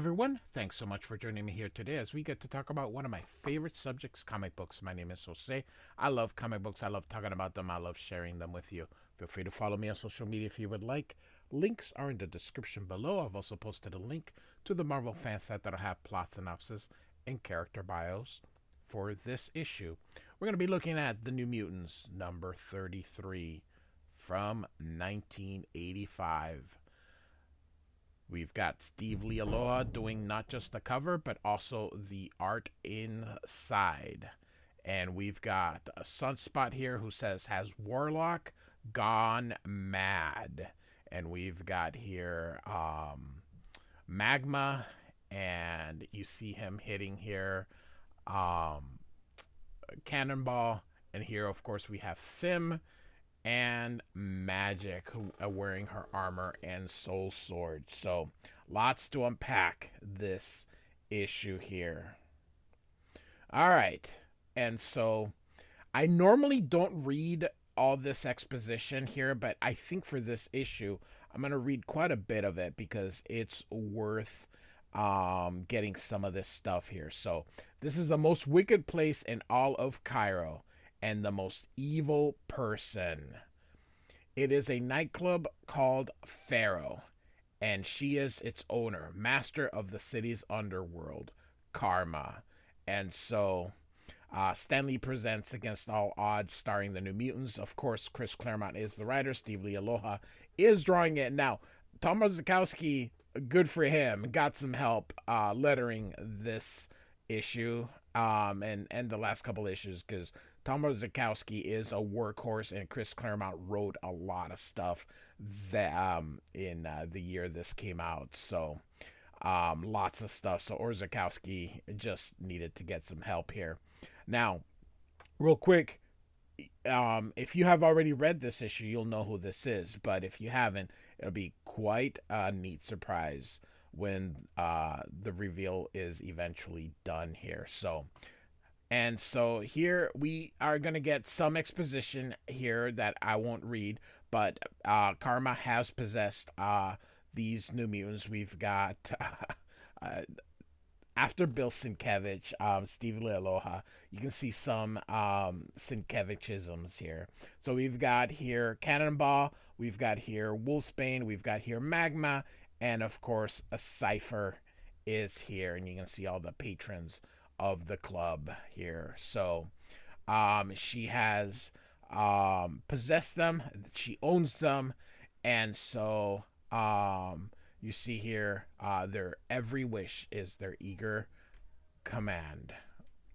everyone. Thanks so much for joining me here today as we get to talk about one of my favorite subjects, comic books. My name is Jose. I love comic books. I love talking about them. I love sharing them with you. Feel free to follow me on social media if you would like. Links are in the description below. I've also posted a link to the Marvel fan site that'll have plot synopsis and character bios for this issue. We're going to be looking at The New Mutants, number 33 from 1985. We've got Steve Leialoha doing not just the cover, but also the art inside. And we've got a Sunspot here who says, has Warlock gone mad? And we've got here Magma, and you see him hitting here Cannonball. And here, of course, we have Sim and Magic, who are wearing her armor and soul sword. So lots to unpack this issue here. All right. And so I normally don't read all this exposition here, but I think for this issue, I'm going to read quite a bit of it because it's worth getting some of this stuff here. So this is the most wicked place in all of Cairo and the most evil person. It is a nightclub called Pharaoh, and she is its owner, master of the city's underworld, Karma. And so Stanley presents Against All Odds, starring the New Mutants. Of course, Chris Claremont is the writer. Steve Leialoha is drawing it. Now, Tom Rozakowski, good for him, got some help lettering this issue and the last couple issues, because Tom Rozakowski is a workhorse, and Chris Claremont wrote a lot of stuff that in the year this came out. So lots of stuff. So Orzakowski just needed to get some help here. Now, real quick, if you have already read this issue, you'll know who this is. But if you haven't, it'll be quite a neat surprise when the reveal is eventually done here. So here we are going to get some exposition here that I won't read, but Karma has possessed these New Mutants. We've got, after Bill Sienkiewicz, Steve Leialoha, you can see some Sienkiewiczisms here. So we've got here Cannonball, we've got here Wolfsbane, we've got here Magma, and of course a Cypher is here, and you can see all the patrons of the club here. So she has possessed them, she owns them, and so you see here their every wish is their eager command.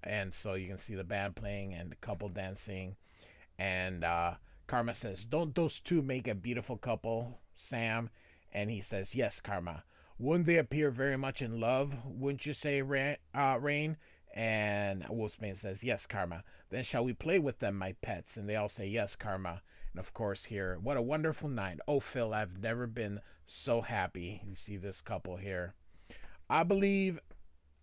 And so you can see the band playing and the couple dancing, and Karma says, don't those two make a beautiful couple, Sam? And he says, yes, Karma. Wouldn't they appear very much in love, wouldn't you say, Rain? And Wolfsbane says, yes, Karma. Then shall we play with them, my pets? And they all say, yes, Karma. And of course here, what a wonderful night. Oh, Phil, I've never been so happy. You see this couple here. I believe,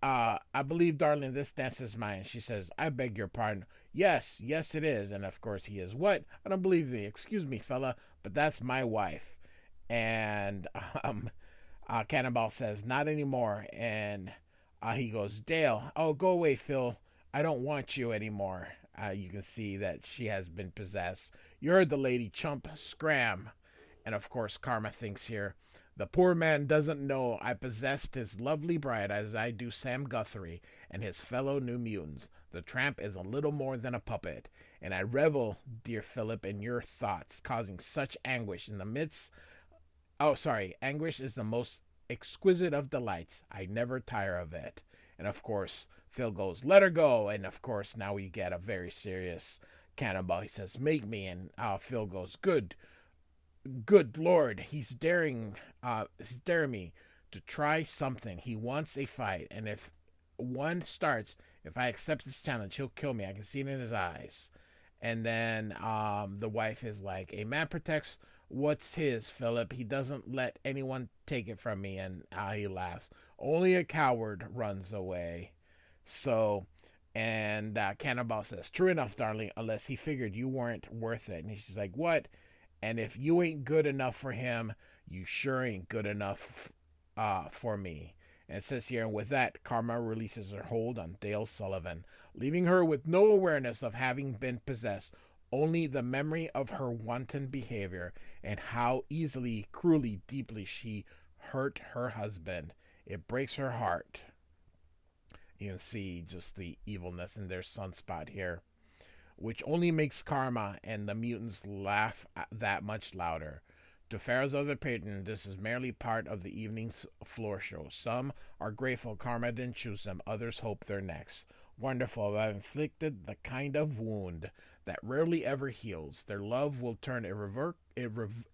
darling, this dance is mine. She says, I beg your pardon. Yes, yes, it is. And of course he is, what? I don't believe me. Excuse me, fella, but that's my wife. And Cannonball says, not anymore. And he goes, Dale, oh, go away, Phil. I don't want you anymore. You can see that she has been possessed. You heard the lady, chump, scram. And of course, Karma thinks here, the poor man doesn't know I possessed his lovely bride as I do Sam Guthrie and his fellow New Mutants. The tramp is a little more than a puppet, and I revel, dear Philip, in your thoughts, causing such anguish in the midst. Oh, sorry, anguish is the most exquisite of delights. I never tire of it. And of course, Phil goes, let her go. And of course, now we get a very serious Cannonball. He says, make me. And Phil goes, good Lord. He's daring me to try something. He wants a fight. And if one starts, if I accept this challenge, he'll kill me. I can see it in his eyes. And then the wife is like, a man protects what's his, Philip. He doesn't let anyone take it from me. And he laughs. Only a coward runs away. So, and Cannonball says, true enough, darling, unless he figured you weren't worth it. And she's like, what? And if you ain't good enough for him, you sure ain't good enough for me. And it says here, and with that, Karma releases her hold on Dale Sullivan, leaving her with no awareness of having been possessed, only the memory of her wanton behavior and how easily, cruelly, deeply she hurt her husband. It breaks her heart. You can see just the evilness in their sunspot here, which only makes Karma and the mutants laugh that much louder. To Pharaoh's other patrons, this is merely part of the evening's floor show. Some are grateful Karma didn't choose them, others hope they're next. Wonderful, I've inflicted the kind of wound that rarely ever heals. Their love will turn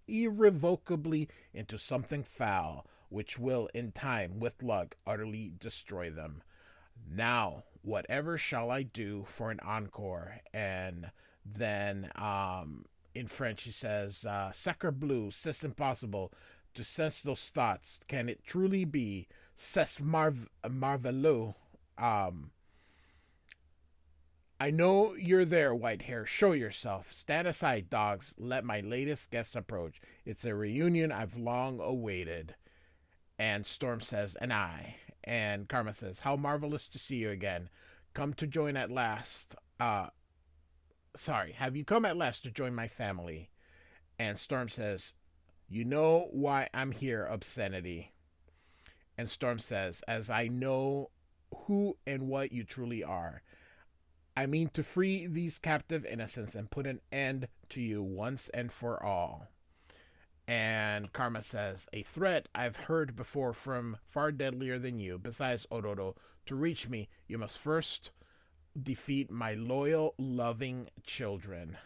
irrevocably into something foul, which will, in time, with luck, utterly destroy them. Now, whatever shall I do for an encore? And then in French, he says, Sacre bleu, c'est impossible to sense those thoughts. Can it truly be? C'est marveleux. Um, I know you're there, Whitehair. Show yourself. Stand aside, dogs. Let my latest guest approach. It's a reunion I've long awaited. And Storm says, and I. And Karma says, how marvelous to see you again. Come to join at last. Have you come at last to join my family? And Storm says, you know why I'm here, obscenity. And Storm says, as I know who and what you truly are. I mean to free these captive innocents and put an end to you once and for all. And Karma says, a threat I've heard before from far deadlier than you. Besides, Ororo, to reach me, you must first defeat my loyal, loving children.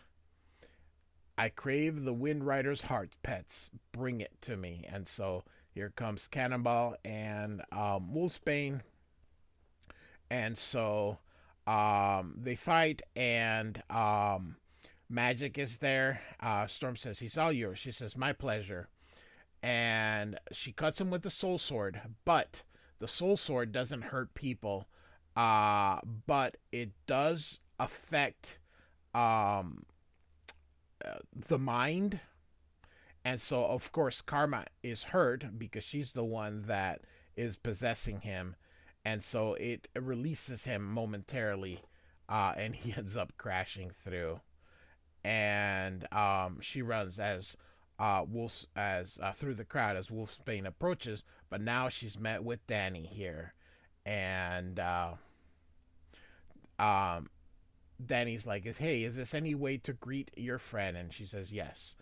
I crave the Wind Rider's heart, pets. Bring it to me. And so here comes Cannonball and Wolfsbane. And so they fight, and Magic is there. Storm says, he's all yours. She says, my pleasure. And she cuts him with the soul sword, but the soul sword doesn't hurt people, but it does affect the mind. And so, of course, Karma is hurt because she's the one that is possessing him. And so it releases him momentarily, and he ends up crashing through. And she runs as through the crowd as Wolfsbane approaches, but now she's met with Danny here, and Danny's like, "Hey, is this any way to greet your friend?" And she says, "Yes."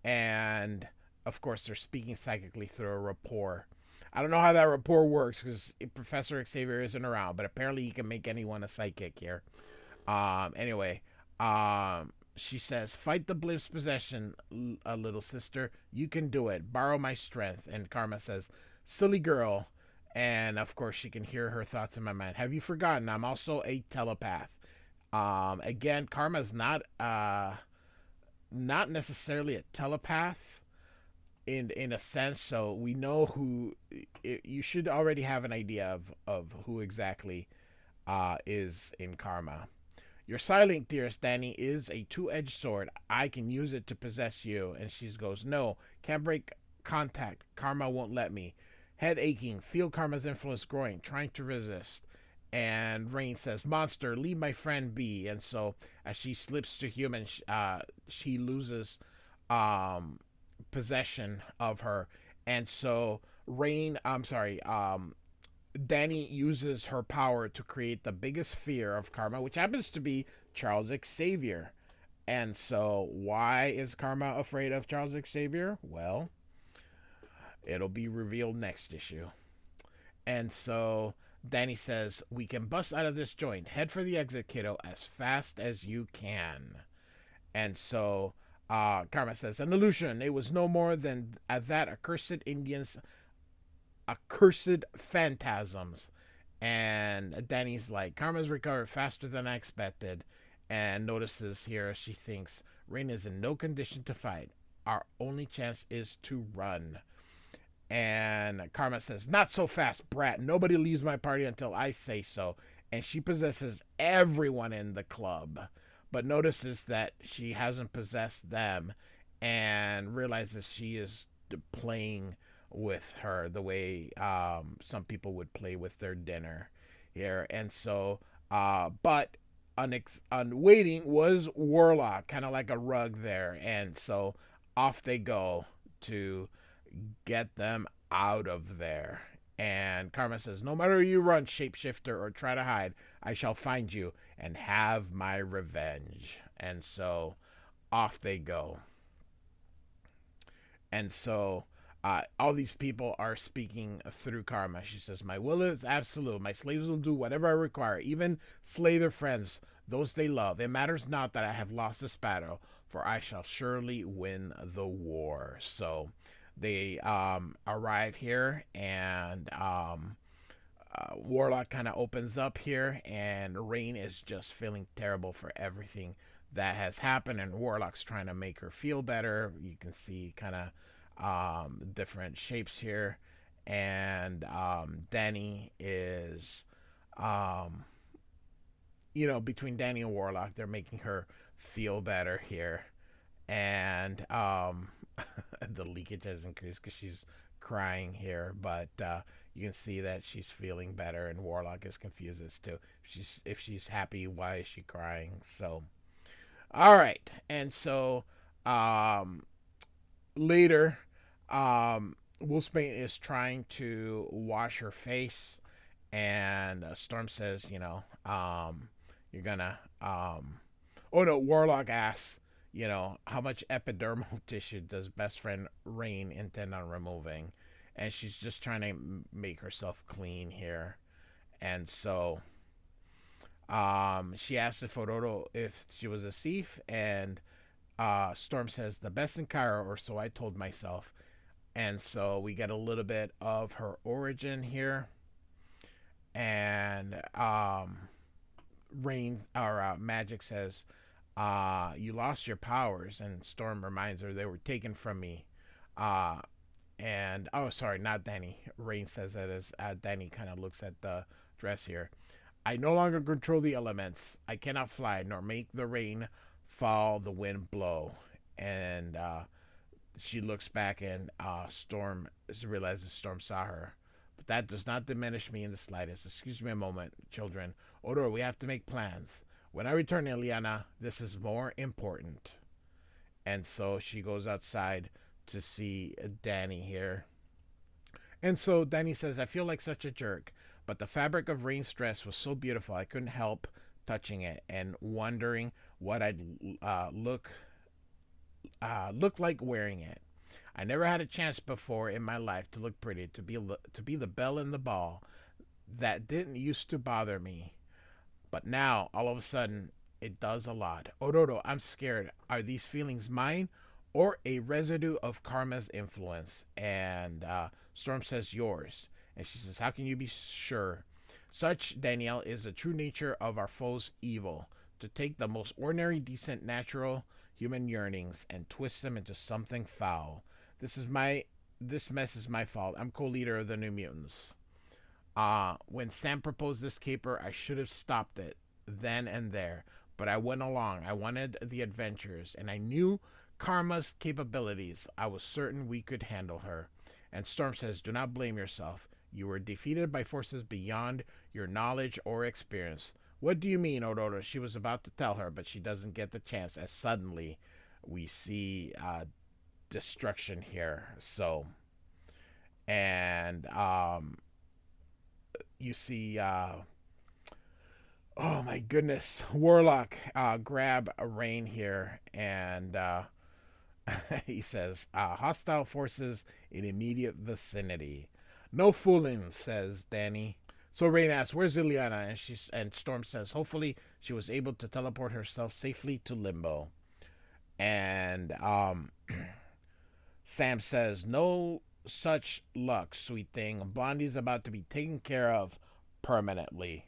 And of course, they're speaking psychically through a rapport. I don't know how that rapport works because Professor Xavier isn't around, but apparently he can make anyone a psychic here. Anyway, she says, fight the blimp's possession, little sister. You can do it. Borrow my strength. And Karma says, silly girl. And of course, she can hear her thoughts in my mind. Have you forgotten? I'm also a telepath. Again, Karma's not necessarily a telepath in a sense, so we know who you should already have an idea of who exactly is in Karma. Your silent, dearest Danny, is a two-edged sword. I can use it to possess you. And she goes, no, can't break contact. Karma won't let me. Head aching, feel Karma's influence growing, trying to resist. And Rain says, monster, leave my friend be. And so as she slips to human, she loses possession of her. And so Danny uses her power to create the biggest fear of Karma, which happens to be Charles Xavier. And so why is Karma afraid of Charles Xavier? Well, it'll be revealed next issue. And so Danny says, we can bust out of this joint. Head for the exit, kiddo, as fast as you can. And so Karma says, an illusion. It was no more than that accursed Indians, accursed phantasms. And Danny's like, Karma's recovered faster than I expected. And notices here, she thinks, Rain is in no condition to fight. Our only chance is to run. And Karma says, not so fast, brat. Nobody leaves my party until I say so. And she possesses everyone in the club, but notices that she hasn't possessed them and realizes she is playing with her the way some people would play with their dinner here. And so, but on waiting was Warlock, kind of like a rug there. And so off they go to get them out of there. And Karma says, "No matter you run, shapeshifter, or try to hide, I shall find you and have my revenge." And so off they go. And so all these people are speaking through Karma. She says, "My will is absolute. My slaves will do whatever I require, even slay their friends, those they love. It matters not that I have lost this battle, for I shall surely win the war." So they arrive here, and Warlock kind of opens up here, and Rain is just feeling terrible for everything that has happened, and Warlock's trying to make her feel better. You can see kind of different shapes here, and Danny is, um, between Danny and Warlock, they're making her feel better here, and the leakage has increased because she's crying here, but you can see that she's feeling better, and Warlock is confused as to if she's happy, why is she crying? So, all right, and so later, Wolfsbane is trying to wash her face, and Storm says, you're gonna. Oh no, Warlock asks, how much epidermal tissue does best friend Rain intend on removing? And she's just trying to make herself clean here. And so she asked if she was a thief, and Storm says, "The best in Cairo, or so I told myself." And so we get a little bit of her origin here. And Rain, or Magic says, "You lost your powers." And Storm reminds her, "They were taken from me." Uh, and, oh, sorry, not Danny. Rain says that as Danny kind of looks at the dress here. "I no longer control the elements. I cannot fly, nor make the rain fall, the wind blow." And she looks back, and Storm realizes Storm saw her. "But that does not diminish me in the slightest. Excuse me a moment, children. Odor, we have to make plans. When I return, Eliana, this is more important." And so she goes outside to see Danny here. And so Danny says, "I feel like such a jerk, but the fabric of Rain's dress was so beautiful I couldn't help touching it and wondering what I'd look like wearing it. I never had a chance before in my life to look pretty, to be the belle in the ball. That didn't used to bother me, but now all of a sudden it does a lot. Ororo, I'm scared. Are these feelings mine, or a residue of karma's influence?" And Storm says, "Yours." And she says, "How can you be sure? Such, Danielle, is the true nature of our foe's evil, to take the most ordinary, decent, natural human yearnings and twist them into something foul. This mess is my fault. I'm co-leader of the New Mutants. When Sam proposed this caper, I should have stopped it then and there. But I went along. I wanted the adventures, and I knew Karma's capabilities. I was certain we could handle her." And Storm says, "Do not blame yourself. You were defeated by forces beyond your knowledge or experience." "What do you mean, Aurora?" She was about to tell her, but she doesn't get the chance, as suddenly we see destruction here. So, and you see, oh my goodness, Warlock grab a Rain here, and he says, "Hostile forces in immediate vicinity." "No fooling," says Danny. So Rain asks, "Where's Ileana?" And Storm says, "Hopefully she was able to teleport herself safely to Limbo." And Sam says, "No such luck, sweet thing. Blondie's about to be taken care of permanently."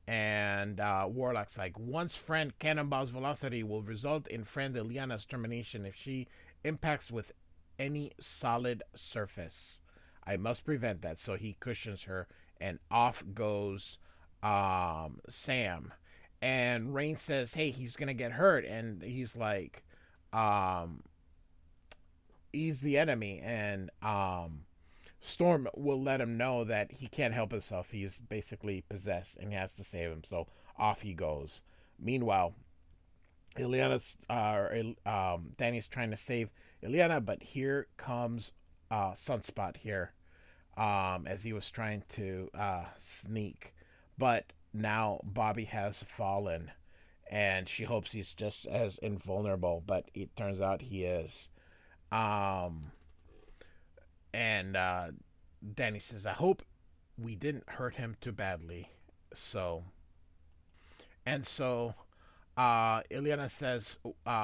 And Warlock's like, "Once friend Cannonball's velocity will result in friend Ileana's termination if she impacts with any solid surface. I must prevent that." So he cushions her, and off goes Sam. And Rain says, "Hey, he's gonna get hurt," and he's like, he's the enemy, and Storm will let him know that he can't help himself. He's basically possessed and he has to save him. So off he goes. Meanwhile, Danny's trying to save Ileana, but here comes Sunspot here as he was trying to sneak. But now Bobby has fallen, and she hopes he's just as invulnerable, but it turns out he is. Um, and Danny says, I hope we didn't hurt him too badly. So, and so Ileana says,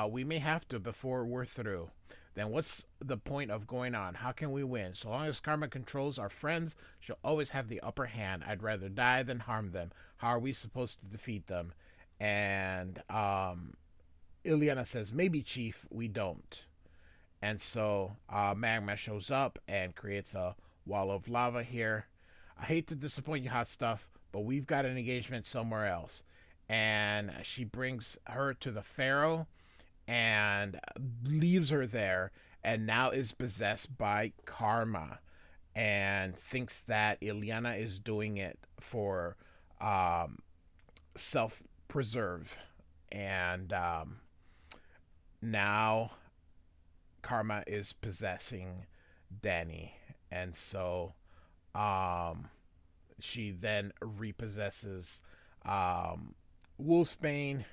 we may have to before we're through. Then what's the point of going on? How can we win? So long as Karma controls our friends, she'll always have the upper hand. I'd rather die than harm them. How are we supposed to defeat them? And Ileana says, maybe, Chief, we don't. And so Magma shows up and creates a wall of lava here. I hate to disappoint you, hot stuff, but we've got an engagement somewhere else. And she brings her to the Pharaoh and leaves her there and now is possessed by Karma and thinks that Ileana is doing it for um, self preserve. And now Karma is possessing Danny. And so um, she then repossesses um, Wolfsbane,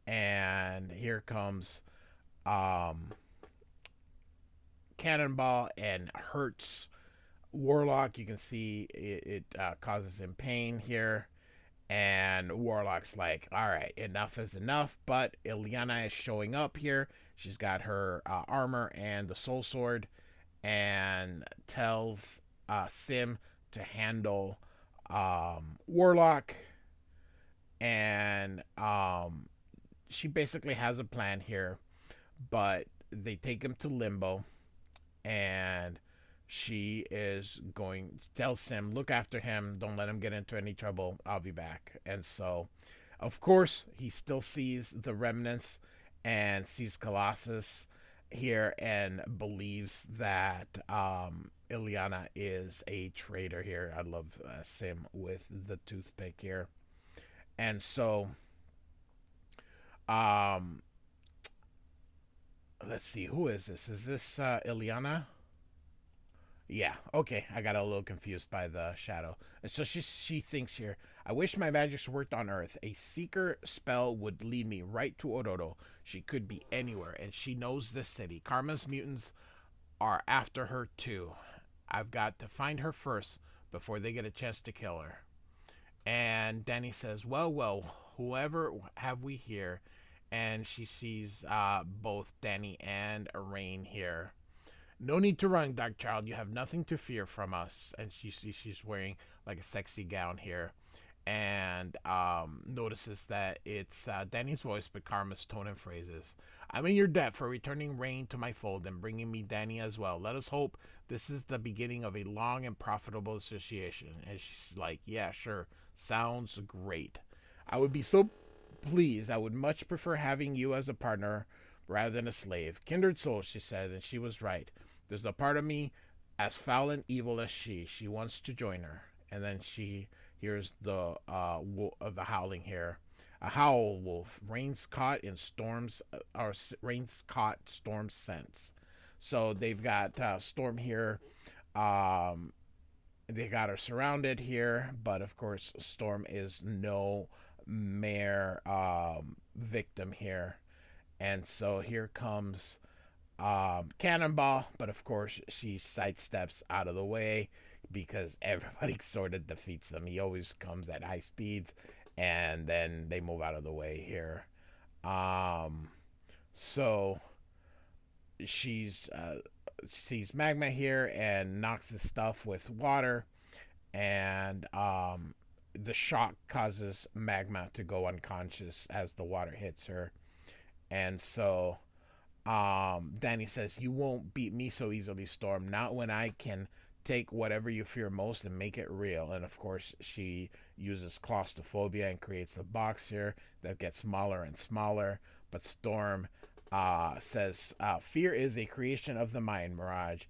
and here comes um, Cannonball and hurts Warlock. You can see it causes him pain here. And Warlock's like, all right, enough is enough. But Ileana is showing up here. She's got her armor and the soul sword and tells Sim to handle Warlock. And she basically has a plan here, but they take him to Limbo, and she is going to tell Sim, look after him, don't let him get into any trouble, I'll be back. And so, of course, he still sees the remnants and sees Colossus here and believes that Ileana is a traitor here. I love Sim with the toothpick here. And so, um, let's see, who is this? Is this Ileana? Yeah, okay. I got a little confused by the shadow. And so she thinks here, I wish my magics worked on Earth. A seeker spell would lead me right to Ororo. She could be anywhere, and she knows this city. Karma's mutants are after her too. I've got to find her first before they get a chance to kill her. And Danny says, well, well, whoever have we here? And she sees both Danny and Rain here. No need to run, Dark Child. You have nothing to fear from us. And she sees she's wearing like a sexy gown here. And notices that it's Danny's voice, but Karma's tone and phrases. I'm in your debt for returning Rain to my fold and bringing me Danny as well. Let us hope this is the beginning of a long and profitable association. And she's like, yeah, sure. Sounds great. I would be so pleased. I would much prefer having you as a partner rather than a slave. Kindred soul, she said, and she was right. There's a part of me as foul and evil as she. She wants to join her. And then she hears the howling here. A howl wolf. Rain's caught in storms, or rain's caught storm scents. So they've got Storm here. Um, they got her surrounded here, but of course, Storm is no mere victim here. And so here comes Cannonball, but of course she sidesteps out of the way because everybody sort of defeats him. He always comes at high speeds, and then they move out of the way here. Um, so she's sees Magma here and knocks his stuff with water, and the shock causes Magma to go unconscious as the water hits her. And so Danny says, you won't beat me so easily, Storm. Not when I can take whatever you fear most and make it real. And of course, she uses claustrophobia and creates a box here that gets smaller and smaller. But Storm says, fear is a creation of the mind, Mirage.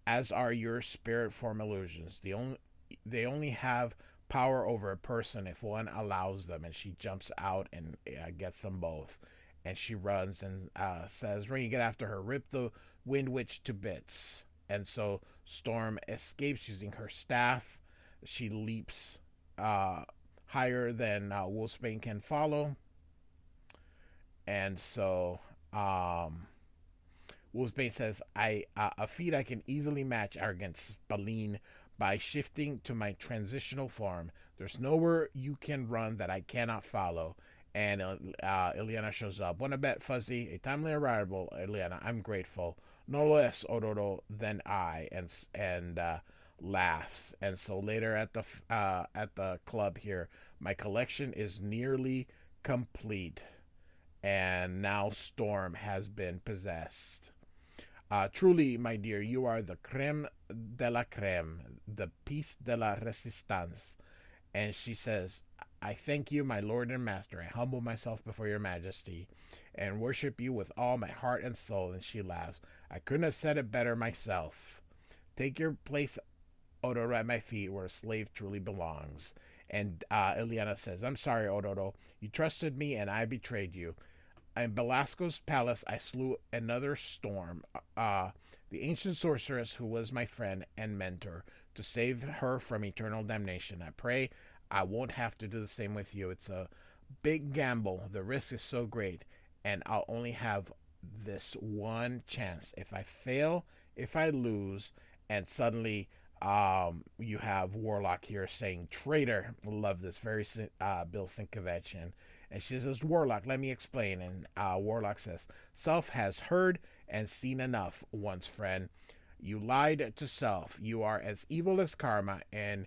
as are your spirit form illusions. They only have power over a person if one allows them. And she jumps out and gets them both. And she runs and says, "Ring, get after her! Rip the Wind Witch to bits!" And so Storm escapes using her staff. She leaps higher than Wolfsbane can follow, and so Wolfsbane says, "I a feat I can easily match against Spalene by shifting to my transitional form. There's nowhere you can run that I cannot follow." And Ileana shows up. "Wanna bet, Fuzzy? A timely arrival, Ileana. I'm grateful. No less, Ororo, than I." And laughs. And so later at the club here, my collection is nearly complete, and now Storm has been possessed. Truly, my dear, you are the creme de la creme, the piece de la resistance. And she says, "I thank you, my lord and master. I humble myself before your majesty and worship you with all my heart and soul." And she laughs. "I couldn't have said it better myself. Take your place, Ororo, at my feet, where a slave truly belongs." And Ileana says, "I'm sorry, Ororo. You trusted me and I betrayed you. In Belasco's palace, I slew another storm, the ancient sorceress who was my friend and mentor, to save her from eternal damnation. I pray I won't have to do the same with you. It's a big gamble. The risk is so great, and I'll only have this one chance. If I fail, if I lose," and suddenly you have Warlock here saying, "Traitor." Love this. Very Bill Sinkovich. And she says, "Warlock, let me explain." And Warlock says, "Self has heard and seen enough once, friend. You lied to Self. You are as evil as Karma, and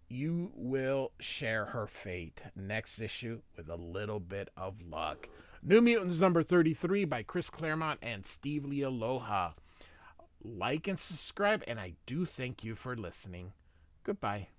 you will share her fate." Next issue with a little bit of luck. New Mutants number 33 by Chris Claremont and Steve Leialoha. Like and subscribe, and I do thank you for listening. Goodbye.